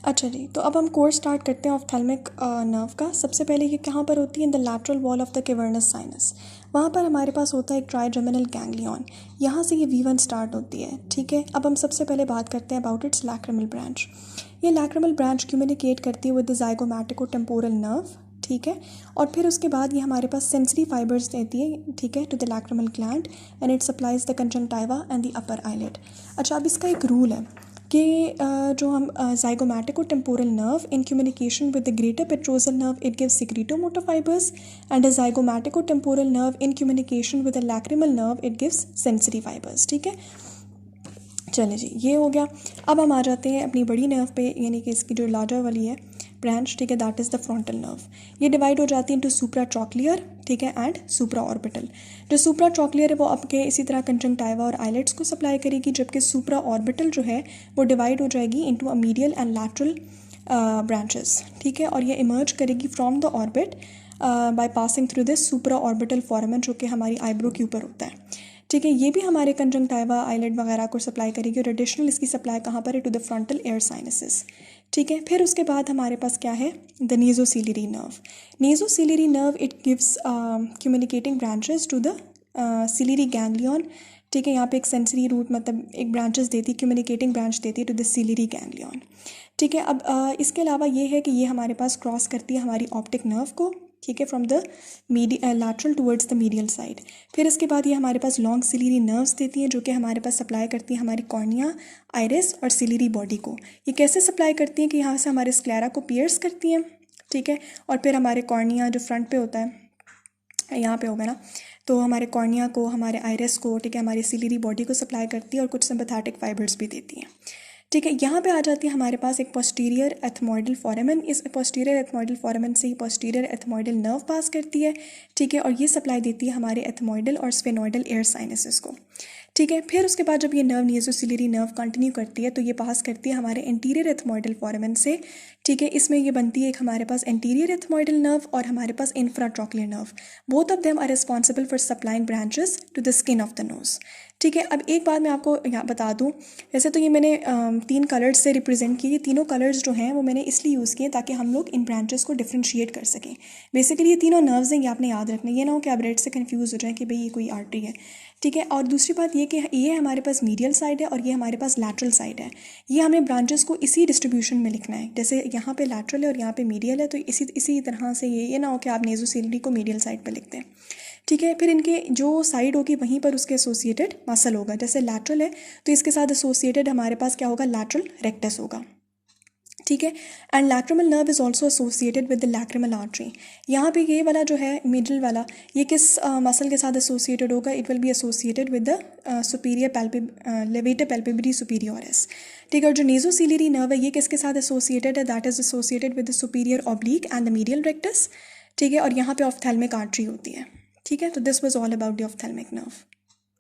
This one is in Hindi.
अच्छा जी, तो अब हम कोर्स स्टार्ट करते हैं ऑफ्थेल्मिक नर्व का। सबसे पहले ये कहाँ पर होती है? In the lateral wall of the cavernous sinus. वहाँ पर हमारे पास होता है एक ट्राइजेमिनल गैंग्लियन। यहाँ से ये V1 स्टार्ट होती है, ठीक है। अब हम सबसे पहले बात करते हैं अबाउट इट्स लैक्रिमल ब्रांच। ये लैक्रिमल ब्रांच कम्युनिकेट करती है विद द ज़ाइगोमैटिको-टेम्पोरल नर्व, ठीक है। और फिर उसके बाद ये हमारे पास सेंसरी फाइबर्स देती है, ठीक है, to the lacrimal gland and it supplies the conjunctiva and the upper eyelid. अच्छा, अब इसका एक रूल है कि जो हम zygomatic-temporal nerve in communication with the greater petrosal nerve it gives secretomotor fibers, and a zygomatic-temporal nerve in communication with the lacrimal nerve it gives sensory fibers, ठीक है। चलिए जी, ये हो गया। अब हम आ जाते हैं अपनी बड़ी नर्व पे, यानी कि इसकी जो लार्जर वाली है ब्रांच, ठीक है, that is the frontal nerve. ये डिवाइड हो जाती है इनटू सुप्राट्रॉक्लियर, ठीक है, एंड सुप्रा ऑर्बिटल। जो सुप्राट्रॉक्लियर है वो आपके इसी तरह कंजंक्टिवा और आइलेट्स को सप्लाई करेगी, जबकि सुप्रा ऑर्बिटल जो है वो डिवाइड हो जाएगी into a medial and lateral branches, ठीक है। और ये इमर्ज करेगी from the orbit by passing through this supra orbital foramen, जो कि हमारी आईब्रो के ऊपर होता है, ठीक है। ये भी हमारे कंजंक्टिवा आइलेट वगैरह को सप्लाई करेगी, और एडिशनल इसकी सप्लाई कहाँ पर है? To the frontal air sinuses, ठीक है। फिर उसके बाद हमारे पास क्या है? The nasociliary nerve. Nasociliary nerve it gives communicating branches to the ciliary ganglion, ठीक है। यहाँ पे एक सेंसरी रूट, मतलब एक ब्रांचेस देती, कम्युनिकेटिंग ब्रांच देती है टू द सिलियरी गैंग्लियन, ठीक है। अब इसके अलावा ये है कि ये हमारे पास क्रॉस करती है हमारी ऑप्टिक नर्व को, ठीक है, from the lateral towards the medial side. फिर इसके बाद ये हमारे पास लॉन्ग सिलियरी नर्व्स देती हैं, जो कि हमारे पास सप्लाई करती हैं हमारी कॉर्निया, आइरिस और सिलियरी बॉडी को। ये कैसे सप्लाई करती हैं कि यहाँ से हमारे स्क्लेरा को पियर्स करती हैं, ठीक है। और फिर हमारे कॉर्निया जो फ्रंट पे होता है, यहाँ पे होगा ना, तो हमारे कॉर्निया को, हमारे आइरिस को, ठीक है, हमारी सिलियरी बॉडी को सप्लाई करती है, और कुछ सिम्पैथेटिक फाइबर्स भी देती हैं, ठीक है। यहाँ पे आ जाती है हमारे पास एक पोस्टीरियर एथमोइडल फोरामेन। इस पोस्टीरियर एथमोइडल फोरामेन से ही पोस्टीरियर एथमोइडल नर्व पास करती है, ठीक है, और ये सप्लाई देती है हमारे एथमोइडल और स्फेनोइडल एयर साइनसेस को, ठीक है। फिर उसके बाद जब ये नर्व नेज़ोसिलियरी नर्व कंटिन्यू करती है तो ये पास करती है हमारे एंटीरियर एथमोइडल फोरामेन से, ठीक है। इसमें ये बनती है एक हमारे पास एंटीरियर एथमोइडल नर्व और हमारे पास infratrochlear nerve. Both of them are responsible for supplying branches to the skin of the nose, ठीक है। अब एक बात मैं आपको यहाँ बता दूँ, वैसे तो ये मैंने 3 कलर्स से रिप्रेजेंट किए। ये तीनों कलर्स जो हैं वो मैंने इसलिए यूज़ किए ताकि हम लोग इन ब्रांचेस को डिफ्रेंशिएट कर सकें। बेसिकली ये तीनों नर्व्स हैं, ये आपने याद रखना, ये ना हो कि आप रेड से कन्फ्यूज़ हो जाए कि भाई ये कोई आर्टरी है, ठीक है। और दूसरी बात ये कि ये हमारे पास मीडियल साइड है और ये हमारे पास लैटरल साइड है। ये हमें ब्रांचेस को इसी डिस्ट्रीब्यूशन में लिखना है, जैसे यहाँ पे लैटरल है और यहाँ पे मीडियल है, तो इसी तरह से ये ना हो कि आप नेज़ोसिलियरी को मीडियल साइड पे लिखते हैं, ठीक है। फिर इनके जो साइड होगी वहीं पर उसके एसोसिएटेड मसल होगा। जैसे लैटरल है तो इसके साथ एसोसिएटेड हमारे पास क्या होगा? लैटरल रेक्टस होगा, ठीक है। And lacrimal nerve is also associated with the lacrimal artery. यहाँ पे ये वाला जो है मिडिल वाला, ये किस मसल के साथ एसोसिएटेड होगा? It will be associated with the superior levator palpebrae superioris, ठीक है। और जो नेज़ोसिलियरी नर्व है ये किसके साथ एसोसिएटेड है? That is associated with the superior oblique and the medial rectus, ठीक है। और यहाँ पे ऑफ्थेल्मिक आर्टरी होती है, ठीक है। तो this was all about the ophthalmic nerve.